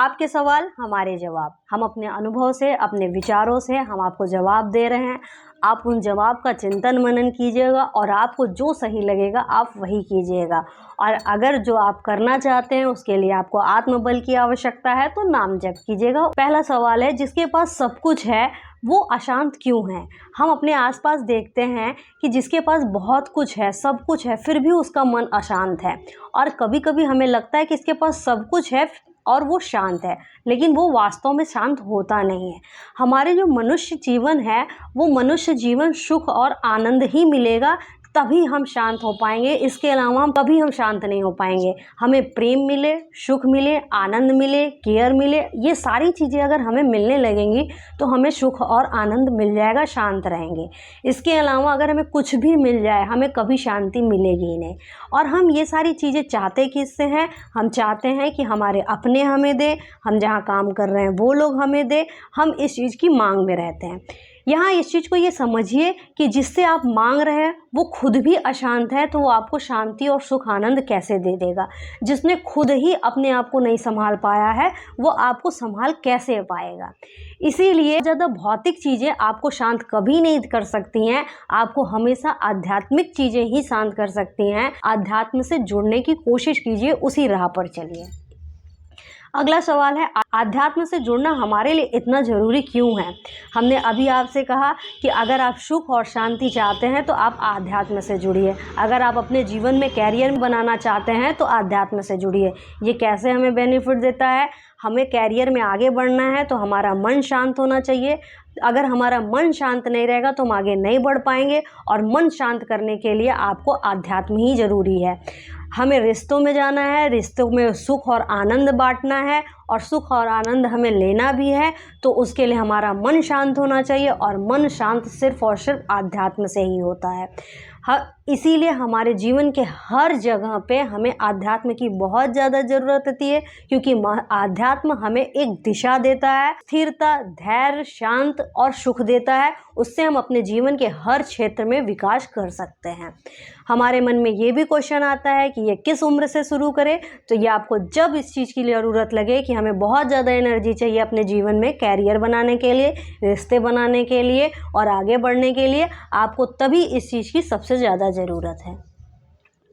आपके सवाल हमारे जवाब, हम अपने अनुभव से, अपने विचारों से हम आपको जवाब दे रहे हैं। आप उन जवाब का चिंतन मनन कीजिएगा और आपको जो सही लगेगा आप वही कीजिएगा। और अगर जो आप करना चाहते हैं उसके लिए आपको आत्मबल की आवश्यकता है तो नाम जप कीजिएगा। पहला सवाल है, जिसके पास सब कुछ है वो अशांत क्यों है? हम अपने आसपास देखते हैं कि जिसके पास बहुत कुछ है, सब कुछ है, फिर भी उसका मन अशांत है। और कभी कभी हमें लगता है कि इसके पास सब कुछ है और वो शांत है, लेकिन वो वास्तव में शांत होता नहीं है। हमारे जो मनुष्य जीवन है वो मनुष्य जीवन सुख और आनंद ही मिलेगा, तभी हम शांत हो पाएंगे। इसके अलावा हम कभी हम शांत नहीं हो पाएंगे। हमें प्रेम मिले, सुख मिले, आनंद मिले, केयर मिले, ये सारी चीज़ें अगर हमें मिलने लगेंगी तो हमें सुख और आनंद मिल जाएगा, शांत रहेंगे। इसके अलावा अगर हमें कुछ भी मिल जाए हमें कभी शांति मिलेगी ही नहीं। और हम ये सारी चीज़ें चाहते किससे हैं? हम चाहते हैं कि हमारे अपने हमें दे, हम जहाँ काम कर रहे हैं वो लोग हमें दे, हम इस चीज़ की मांग में रहते हैं। यहाँ इस चीज़ को ये समझिए कि जिससे आप मांग रहे हैं वो खुद भी अशांत है, तो वो आपको शांति और सुख आनंद कैसे दे देगा? जिसने खुद ही अपने आप को नहीं संभाल पाया है वो आपको संभाल कैसे पाएगा? इसीलिए ज़्यादा भौतिक चीज़ें आपको शांत कभी नहीं कर सकती हैं। आपको हमेशा आध्यात्मिक चीज़ें ही शांत कर सकती हैं। आध्यात्म से जुड़ने की कोशिश कीजिए, उसी राह पर चलिए। अगला सवाल है, आध्यात्म से जुड़ना हमारे लिए इतना ज़रूरी क्यों है? हमने अभी आपसे कहा कि अगर आप सुख और शांति चाहते हैं तो आप आध्यात्म से जुड़िए। अगर आप अपने जीवन में कैरियर बनाना चाहते हैं तो आध्यात्म से जुड़िए। ये कैसे हमें बेनिफिट देता है? हमें कैरियर में आगे बढ़ना है तो हमारा मन शांत होना चाहिए। अगर हमारा मन शांत नहीं रहेगा तो हम आगे नहीं बढ़ पाएंगे, और मन शांत करने के लिए आपको आध्यात्म ही ज़रूरी है। हमें रिश्तों में जाना है, रिश्तों में सुख और आनंद बांटना है और सुख और आनंद हमें लेना भी है, तो उसके लिए हमारा मन शांत होना चाहिए, और मन शांत सिर्फ और सिर्फ आध्यात्म से ही होता है। इसीलिए हमारे जीवन के हर जगह पे हमें आध्यात्म की बहुत ज़्यादा ज़रूरत होती है, क्योंकि आध्यात्म हमें एक दिशा देता है, स्थिरता, धैर्य, शांत और सुख देता है। उससे हम अपने जीवन के हर क्षेत्र में विकास कर सकते हैं। हमारे मन में ये भी क्वेश्चन आता है कि ये किस उम्र से शुरू करें? तो ये आपको जब इस चीज़ की ज़रूरत लगे कि हमें बहुत ज़्यादा एनर्जी चाहिए अपने जीवन में कैरियर बनाने के लिए, रिश्ते बनाने के लिए और आगे बढ़ने के लिए, आपको तभी इस चीज़ की सबसे ज़्यादा ज़रूरत है।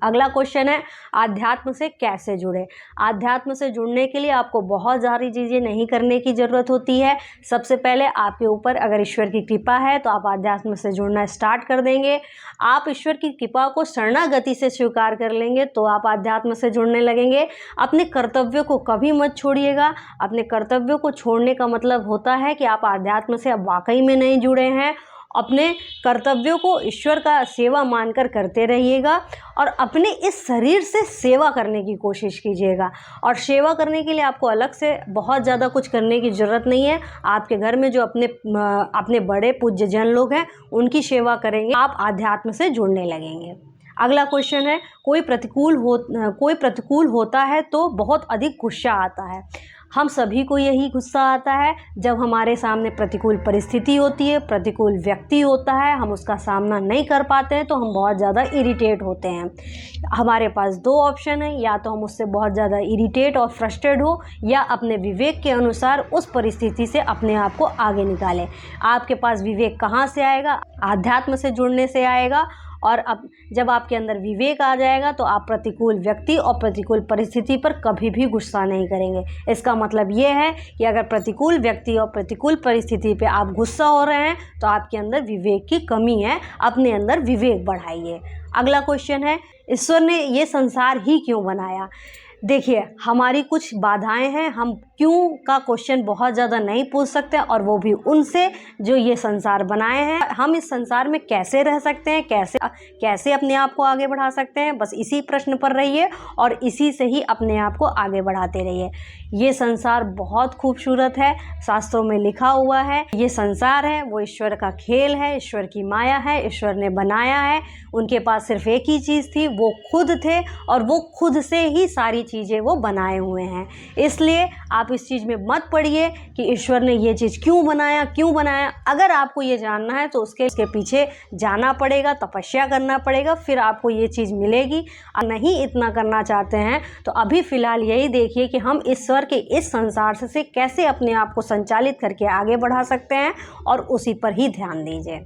अगला क्वेश्चन है, आध्यात्म से कैसे जुड़े? आध्यात्म से जुड़ने के लिए आपको बहुत सारी चीज़ें नहीं करने की ज़रूरत होती है। सबसे पहले आपके ऊपर अगर ईश्वर की कृपा है तो आप आध्यात्म से जुड़ना स्टार्ट कर देंगे। आप ईश्वर की कृपा को शरणागति से स्वीकार कर लेंगे तो आप आध्यात्म से जुड़ने लगेंगे। अपने कर्तव्यों को कभी मत छोड़िएगा। अपने कर्तव्यों को छोड़ने का मतलब होता है कि आप आध्यात्म से अब वाकई में नहीं जुड़े हैं। अपने कर्तव्यों को ईश्वर का सेवा मानकर करते रहिएगा और अपने इस शरीर से सेवा करने की कोशिश कीजिएगा। और सेवा करने के लिए आपको अलग से बहुत ज़्यादा कुछ करने की ज़रूरत नहीं है। आपके घर में जो अपने बड़े पूज्य जन लोग हैं उनकी सेवा करेंगे, आप आध्यात्म से जुड़ने लगेंगे। अगला क्वेश्चन है, कोई प्रतिकूल होता है तो बहुत अधिक गुस्सा आता है। हम सभी को यही गुस्सा आता है जब हमारे सामने प्रतिकूल परिस्थिति होती है, प्रतिकूल व्यक्ति होता है, हम उसका सामना नहीं कर पाते हैं तो हम बहुत ज़्यादा इरिटेट होते हैं। हमारे पास दो ऑप्शन है, या तो हम उससे बहुत ज़्यादा इरिटेट और फ्रस्ट्रेट हो, या अपने विवेक के अनुसार उस परिस्थिति से अपने आप को आगे निकालें। आपके पास विवेक कहाँ से आएगा? आध्यात्म से जुड़ने से आएगा। और अब जब आपके अंदर विवेक आ जाएगा तो आप प्रतिकूल व्यक्ति और प्रतिकूल परिस्थिति पर कभी भी गुस्सा नहीं करेंगे। इसका मतलब ये है कि अगर प्रतिकूल व्यक्ति और प्रतिकूल परिस्थिति पे आप गुस्सा हो रहे हैं तो आपके अंदर विवेक की कमी है। अपने अंदर विवेक बढ़ाइए। अगला क्वेश्चन है, ईश्वर ने ये संसार ही क्यों बनाया? देखिए, हमारी कुछ बाधाएं हैं, हम क्यों का क्वेश्चन बहुत ज़्यादा नहीं पूछ सकते, और वो भी उनसे जो ये संसार बनाए हैं। हम इस संसार में कैसे रह सकते हैं, कैसे अपने आप को आगे बढ़ा सकते हैं, बस इसी प्रश्न पर रहिए और इसी से ही अपने आप को आगे बढ़ाते रहिए। ये संसार बहुत खूबसूरत है, शास्त्रों में लिखा हुआ है। ये संसार है वो ईश्वर का खेल है, ईश्वर की माया है, ईश्वर ने बनाया है। उनके पास सिर्फ एक ही चीज़ थी, वो खुद थे, और वो खुद से ही सारी चीज़ें वो बनाए हुए हैं। इसलिए आप इस चीज़ में मत पड़िए कि ईश्वर ने ये चीज़ क्यों बनाया। अगर आपको ये जानना है तो उसके पीछे जाना पड़ेगा, तपस्या करना पड़ेगा, फिर आपको ये चीज़ मिलेगी। और नहीं इतना करना चाहते हैं तो अभी फ़िलहाल यही देखिए कि हम ईश्वर के इस संसार से कैसे अपने आप को संचालित करके आगे बढ़ा सकते हैं, और उसी पर ही ध्यान दीजिए।